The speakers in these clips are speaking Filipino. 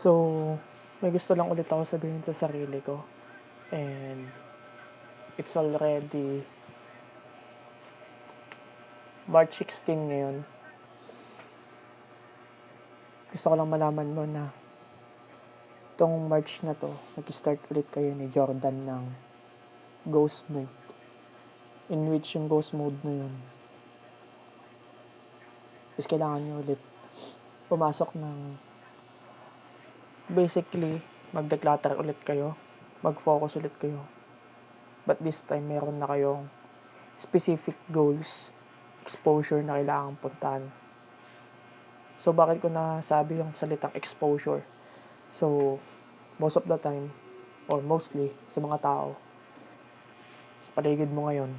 So, may gusto lang ulit ako sabihin sa sarili ko. And it's already March 16 ngayon. Gusto ko lang malaman mo na itong March na to, nag-start ulit kayo ni Jordan ng ghost mode. In which yung ghost mode na yun is kailangan nyo ulit pumasok ng basically mag-declutter ulit kayo, mag-focus ulit kayo. But this time, meron na kayong specific goals, exposure na kailangan puntahan. So, bakit ko nasabi yung salitang exposure? So, most of the time, or mostly, sa mga tao, sa paligid mo ngayon,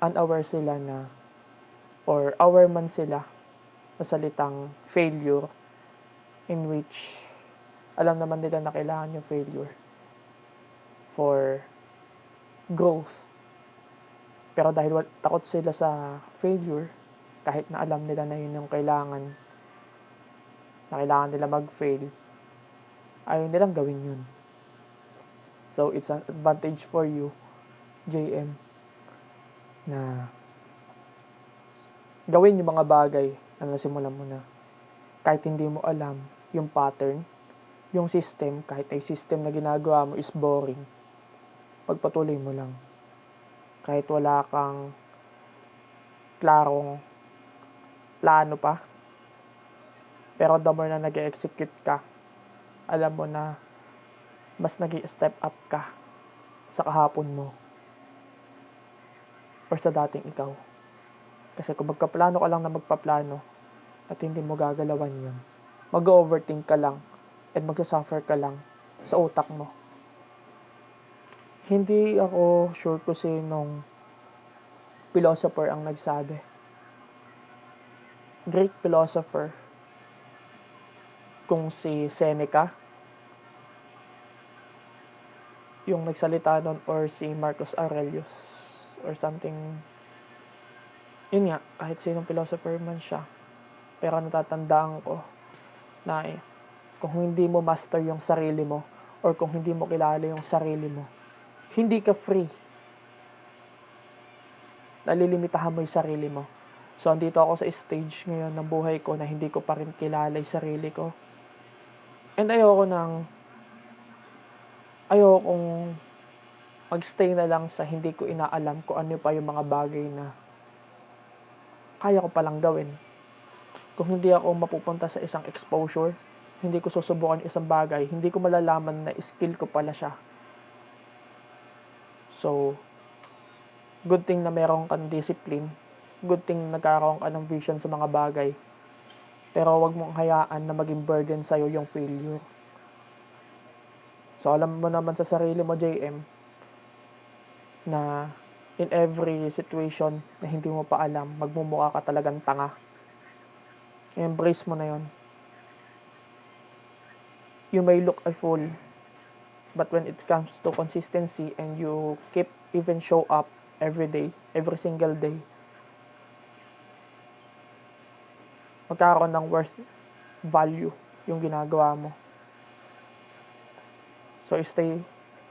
unaware sila na, or aware man sila sa salitang failure, in which, alam naman nila na kailangan yung failure for growth. Pero dahil takot sila sa failure, kahit na alam nila na yun yung kailangan, na kailangan nila mag-fail, ayaw nilang gawin yun. So, it's an advantage for you, JM, na gawin yung mga bagay na nasimulan mo na. Kahit hindi mo alam yung pattern, yung system, kahit ay system na ginagawa mo is boring, pagpatuloy mo lang. Kahit wala kang klarong plano pa, pero the more na nag-execute ka, alam mo na mas nag-step up ka sa kahapon mo or sa dating ikaw. Kasi kung magkaplano ka lang na magpaplano at hindi mo gagalawan yun, mag-overthink ka lang at magsasuffer ka lang sa utak mo. Hindi ako sure kung sinong philosopher ang nagsabi. Great philosopher, kung si Seneca, yung nagsalita nun, or si Marcus Aurelius, or something. Yun nga, kahit sinong philosopher man siya. Pero natatandaan ko na kung hindi mo master yung sarili mo, or kung hindi mo kilala yung sarili mo, hindi ka free. Nalilimitahan mo yung sarili mo. So, andito ako sa stage ngayon ng buhay ko na hindi ko pa rin kilala yung sarili ko. And ayokong magstay na lang sa hindi ko inaalam kung ano pa yung mga bagay na kaya ko palang gawin. Kung hindi ako mapupunta sa isang exposure, hindi ko susubukan isang bagay, hindi ko malalaman na skill ko pala siya. So, good thing na meron kang discipline. Good thing nagkaroon ka ng vision sa mga bagay. Pero wag mong hayaan na maging burden sa'yo yung failure. So, alam mo naman sa sarili mo, JM, na in every situation na hindi mo pa alam, magmumukha ka talagang tanga. Embrace mo na yon. You may look a fool, but when it comes to consistency and you keep even show up every day, every single day, magkakaroon ng worth value yung ginagawa mo. So, stay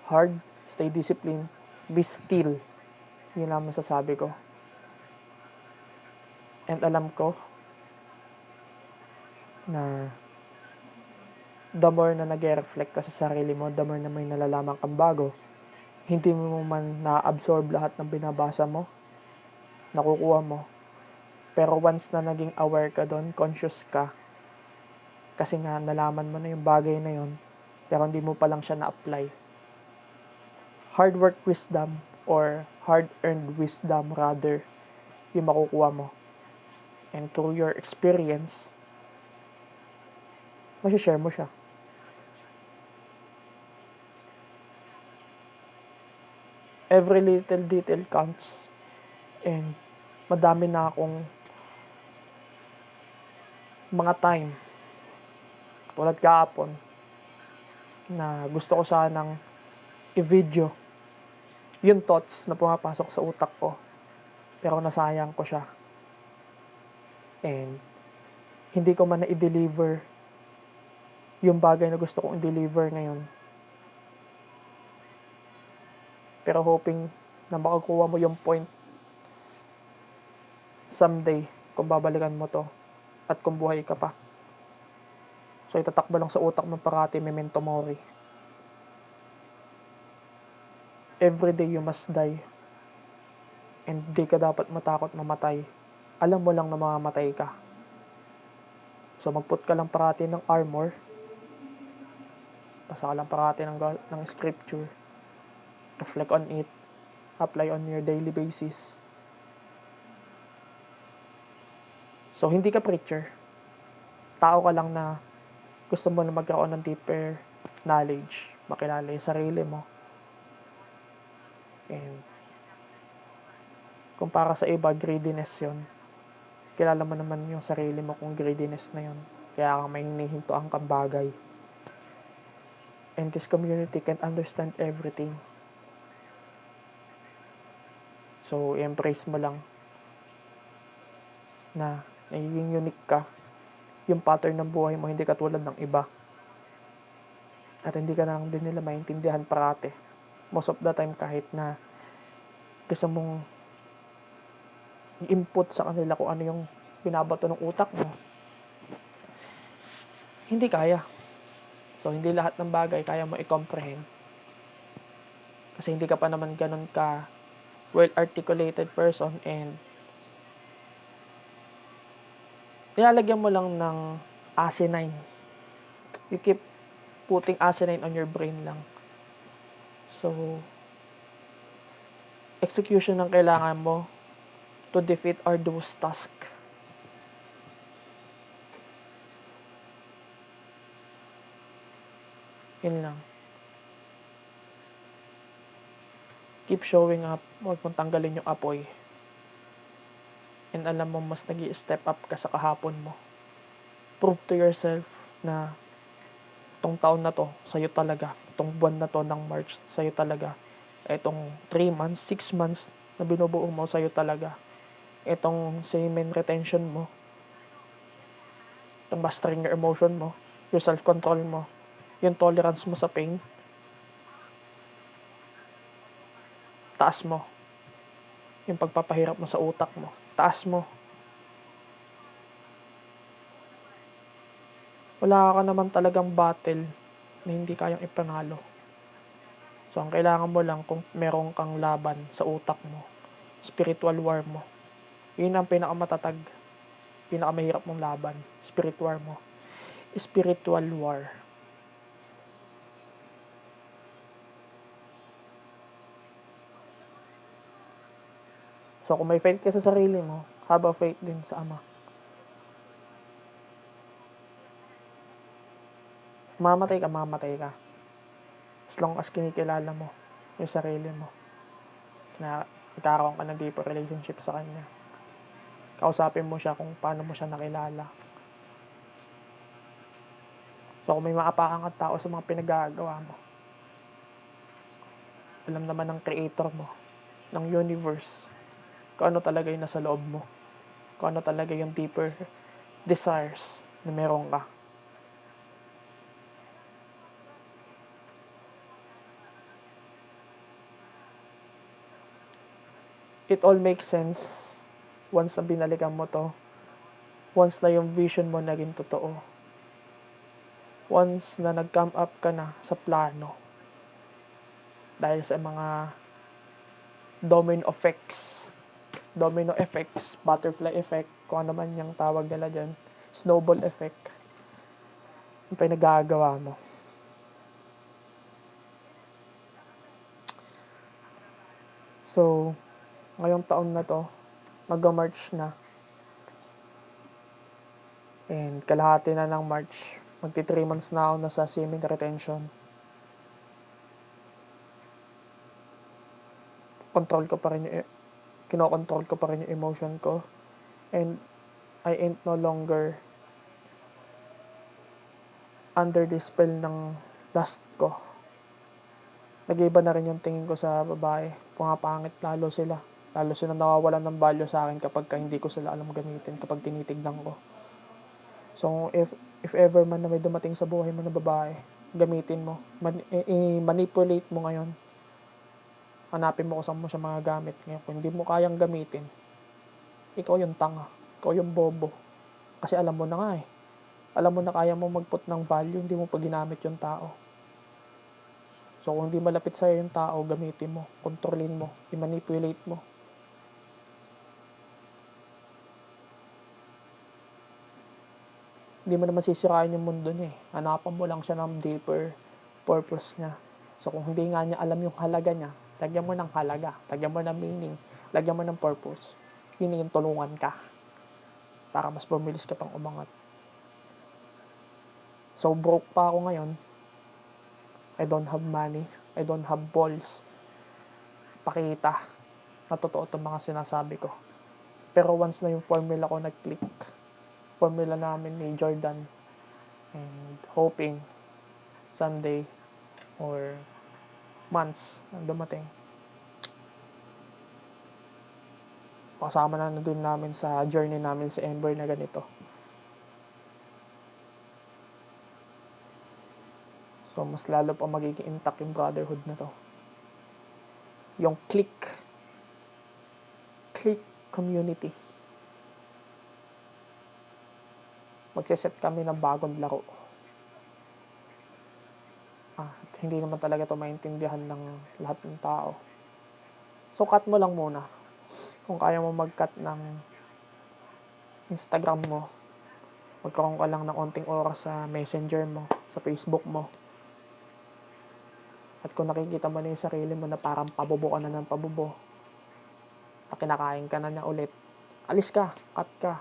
hard, stay disciplined, be still. Yun lang masasabi ko. And alam ko na the more na nag-reflect ka sa sarili mo, the more na may nalalaman kang bago, hindi mo man na-absorb lahat ng binabasa mo, nakukuha mo. Pero once na naging aware ka doon, conscious ka, kasi nga nalaman mo na yung bagay na yun, pero hindi mo pa lang siya na-apply. Hard work wisdom, or hard-earned wisdom rather, yung makukuha mo. And through your experience, masishare mo siya. Every little detail counts. And madami na akong mga time, tulad kahapon, na gusto ko sanang i-video yung thoughts na pumapasok sa utak ko, pero nasayang ko siya. And hindi ko man na i-deliver yung bagay na gusto kong i-deliver ngayon. Pero hoping na makakuha mo yung point someday kung babalikan mo to at kung buhay ka pa. So itatakbo lang sa utak mo parati memento mori. Every day you must die. And di ka dapat matakot mamatay. Alam mo lang na mamamatay ka. So magput ka lang parati ng armor. Basa ka lang parati ng scripture. Reflect on it. Apply on your daily basis. So hindi ka preacher. Tao ka lang na gusto mo na magkaroon ng deeper knowledge. Makilala yung sarili mo. And kung para sa iba, greediness yun. Kilala mo naman yung sarili mo kung greediness na yun. Kaya kang may hinihintuan kang bagay. And this community can understand everything. So, embrace mo lang na nagiging unique ka. Yung pattern ng buhay mo, hindi katulad ng iba. At hindi ka lang din nila maintindihan parate. Most of the time, kahit na gusto mong i-input sa kanila kung ano yung binabato ng utak mo, hindi kaya. So, hindi lahat ng bagay kaya mo i-comprehend. Kasi hindi ka pa naman ganun ka well-articulated person and nilalagyan mo lang ng asinine. You keep putting asinine on your brain lang. So, execution ang kailangan mo to defeat arduous task. Yun lang. Keep showing up. Huwag mong tanggalin yung apoy. And alam mo, mas nag-i-step up ka sa kahapon mo. Prove to yourself na itong taon na to, sa'yo talaga. Itong buwan na to ng March, sa'yo talaga. Itong 3 months, 6 months na binubuo mo, sa'yo talaga. Itong semen retention mo. Itong mastering your emotion mo. Yung self-control mo. Yung tolerance mo sa pain. Taas mo. Yung pagpapahirap mo sa utak mo. Taas mo. Wala ka naman talagang battle na hindi kayang ipanalo. So, ang kailangan mo lang kung meron kang laban sa utak mo, spiritual war mo. Yun ang pinakamatatag, pinakamahirap mong laban. Spiritual war mo. Spiritual war. So, kung may faith ka sa sarili mo, have a faith din sa Ama. Mamatay ka. As long as kinikilala mo yung sarili mo. Na nagkaroon ka ng deeper relationship sa Kanya. Kausapin mo siya kung paano mo siya nakilala. So, kung may maapakan kang tao sa mga pinagagawa mo, alam naman ng creator mo, ng universe, kung ano talaga yung nasa loob mo. Kung ano talaga yung deeper desires na meron ka. It all makes sense once na binalikan mo to. Once na yung vision mo naging totoo. Once na nag-come up ka na sa plano. Dahil sa mga domino effects, butterfly effect, kung ano man yung tawag nila dyan, snowball effect, yung pinagagawa mo. So, ngayong taon na to, mag-March na. And kalahati na ng March, magti 3 months na ako nasa semen retention. Kinokontrol ko pa rin yung emotion ko. And I ain't no longer under the spell ng lust ko. Nag-iba na rin yung tingin ko sa babae. Pumapangit lalo sila. Lalo sila nawawalan ng value sa akin kapag hindi ko sila alam gamitin, kapag tinitignan ko. So, if if ever man na may dumating sa buhay mo na babae, gamitin mo. I-manipulate mo ngayon. Hanapin mo kung saan mo siya mga gamit. Ngayon, kung hindi mo kayang gamitin, ikaw yung tanga. Ikaw yung bobo. Kasi alam mo na nga eh. Alam mo na kaya mo mag-put ng value, hindi mo pa ginamit yung tao. So, kung hindi malapit sa'yo yung tao, gamitin mo, kontrolin mo, i-manipulate mo. Hindi mo naman sisirain yung mundo niya eh. Hanapan mo lang siya ng deeper purpose niya. So, kung hindi nga niya alam yung halaga niya, lagyan mo ng halaga, lagyan mo ng meaning, lagyan mo ng purpose. Yun yung tulungan ka para mas bumilis ka pang umangat. So, broke pa ako ngayon. I don't have money. I don't have balls. Pakita na totoo itong mga sinasabi ko. Pero once na yung formula ko nag-click, formula namin ni Jordan, and hoping someday or months na dumating, kasama na din namin sa journey namin sa Ember na ganito. So, mas lalo pa magiging intact yung brotherhood na to. Yung click community. Magsiset kami ng bagong laro. Hindi naman talaga to maintindihan ng lahat ng tao. So, cut mo lang muna. Kung kaya mo mag-cut ng Instagram mo, magkaroon ka lang ng onting oras sa Messenger mo, sa Facebook mo. At kung nakikita mo na yung sarili mo na parang pabubo ka na ng pabubo, na kinakain ka na niya ulit, alis ka, cut ka.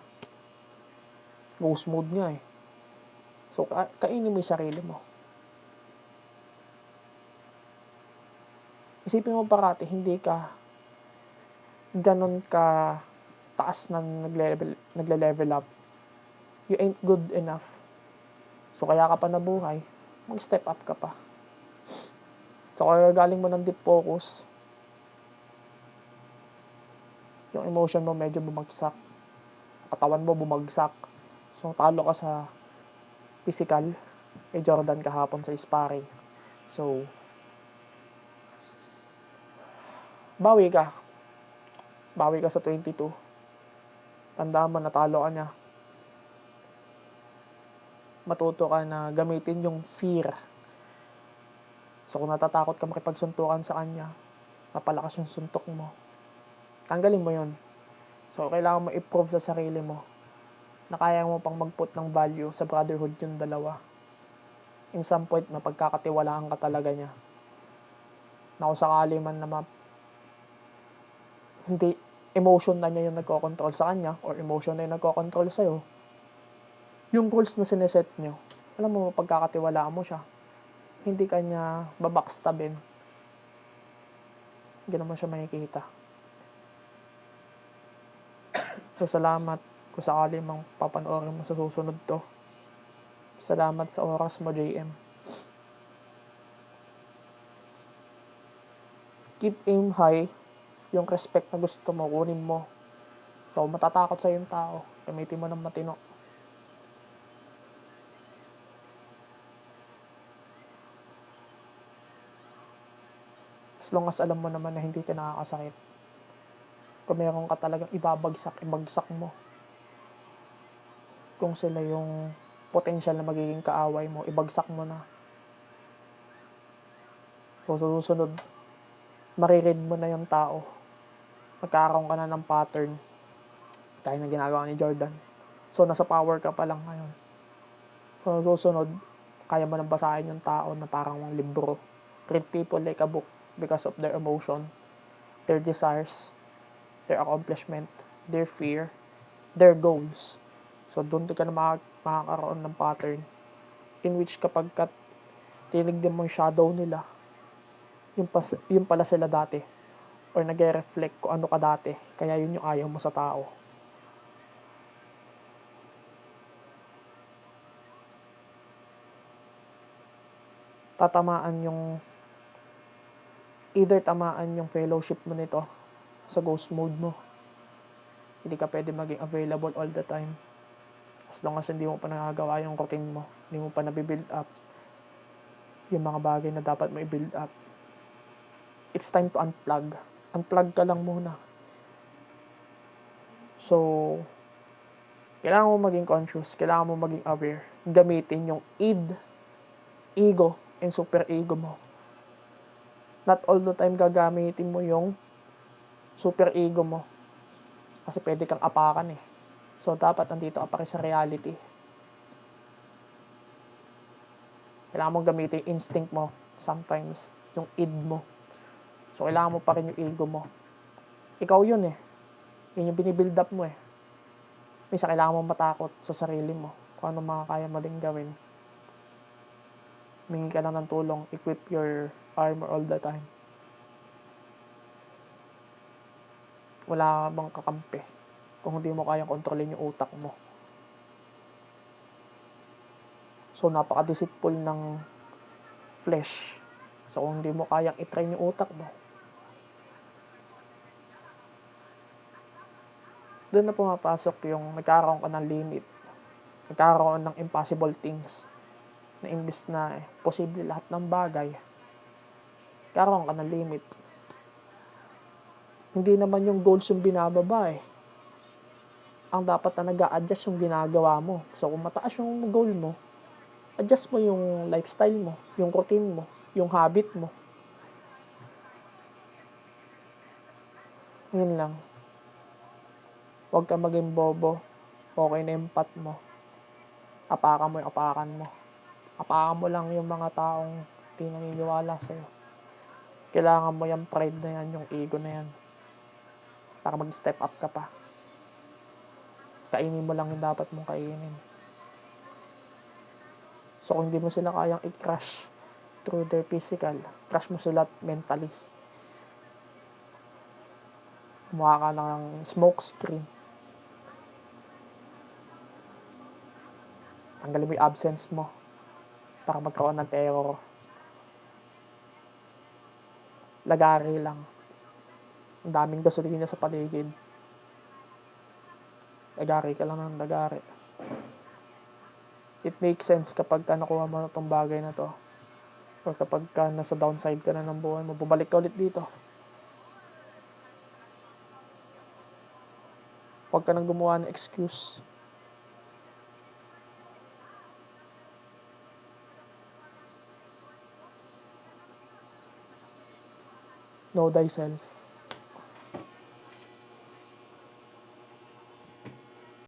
Ghost mode nga eh. So, kainin mo yung sarili mo. Isipin mo parati, hindi ka ganon ka taas na nagle-level up. You ain't good enough. So, kaya ka pa nabuhay, mag-step up ka pa. So, kaya galing mo ng deep focus, yung emotion mo medyo bumagsak, katawan mo bumagsak. So, talo ka sa physical, Jordan kahapon sa sparring. So, bawi ka sa 22. Tandaan mo, natalo ka niya. Matuto ka na gamitin yung fear. So, kung natatakot ka makipagsuntukan sa kanya, mapalakas yung suntok mo, tanggalin mo yun. So, kailangan mo i-prove sa sarili mo na kaya mo pang mag-put ng value sa brotherhood yung dalawa. In some point, mapagkakatiwalaan ka talaga niya. Na kung sakali man na hindi emotion na niya yung nagko-control sa kanya or emotion na yung nagko-control sa'yo, yung rules na sineset nyo, alam mo, mapagkakatiwalaan mo siya. Hindi ka niya babackstabin. Hindi naman siya makikita. So, salamat kung sakali mang papanoorin mo sa susunod to. Salamat sa oras mo, JM. Keep aim high. Yung respect na gusto mo, kunin mo. So, matatakot sa yung tao. Gamitin mo ng matino. As long as alam mo naman na hindi ka nakakasakit. Kung meron ka talagang ibagsak mo. Kung sila yung potential na magiging kaaway mo, ibagsak mo na. So, susunod, mariread mo na yung tao. Magkakaroon ka na ng pattern. Kaya na ginagawa ni Jordan. So, nasa power ka pa lang ngayon. So, susunod, kaya mo nang basahin yung tao na parang libro. Read people like a book because of their emotion, their desires, their accomplishment, their fear, their goals. So, doon ka na makakaroon ng pattern in which kapag tinignan mo yung shadow nila, yung pala sila dati or nag-reflect kung ano ka dati, kaya yun yung ayaw mo sa tao. Either tamaan yung fellowship mo nito sa ghost mode mo. Hindi ka pwede maging available all the time. As long as hindi mo pa nagagawa yung routine mo, hindi mo pa nabibuild up yung mga bagay na dapat mo i-build up, it's time to unplug. Unplug ka lang muna. So, kailangan mo maging conscious, kailangan mo maging aware. Gamitin yung id, ego, and super ego mo. Not all the time gagamitin mo yung super ego mo. Kasi pwede kang apakan eh. So, dapat nandito ka pa rin sa reality. Kailangan mo gamitin yung instinct mo sometimes, yung id mo. So, kailangan mo pa rin yung ego mo. Ikaw yun eh. Yun yung binibuild up mo eh. Minsan, kailangan mo matakot sa sarili mo kung ano mga kaya mo din gawin. Humingi ka lang ng tulong. Equip your armor all the time. Wala bang kakampi kung hindi mo kayang kontrolin yung utak mo. So, napaka-deceitful ng flesh. So, kung hindi mo kayang i-train yung utak mo, doon na pumapasok yung nagkakaroon ka ng limit. Nagkakaroon ng impossible things. Na imbis na posible lahat ng bagay, nagkakaroon ka ng limit. Hindi naman yung goals yung binababa eh. Ang dapat na nag-a-adjust yung ginagawa mo. So, kung mataas yung goal mo, adjust mo yung lifestyle mo, yung routine mo, yung habit mo. Yun lang. Huwag ka maging bobo. Okay na yung path mo. Apakan mo yung apakan mo. Apakan mo lang yung mga taong di naniniwala sa'yo. Kailangan mo yung pride na yan, yung ego na yan. Para mag-step up ka pa. Kainin mo lang yung dapat mong kainin. So, kung hindi mo sila kayang i-crush through their physical, crush mo sila mentally. Kumuha ka lang ng smoke screen. Tanggalin mo yung absence mo para magkaroon ng terror. Lagari lang. Ang daming gasolina sa paligid. Lagari ka lang ng lagari. It makes sense kapag ka nakuha mo na itong bagay na to. Or kapag ka nasa downside ka na ng buhay mo, bubalik ka ulit dito. Huwag ka nang gumawa ng excuse. Know thyself.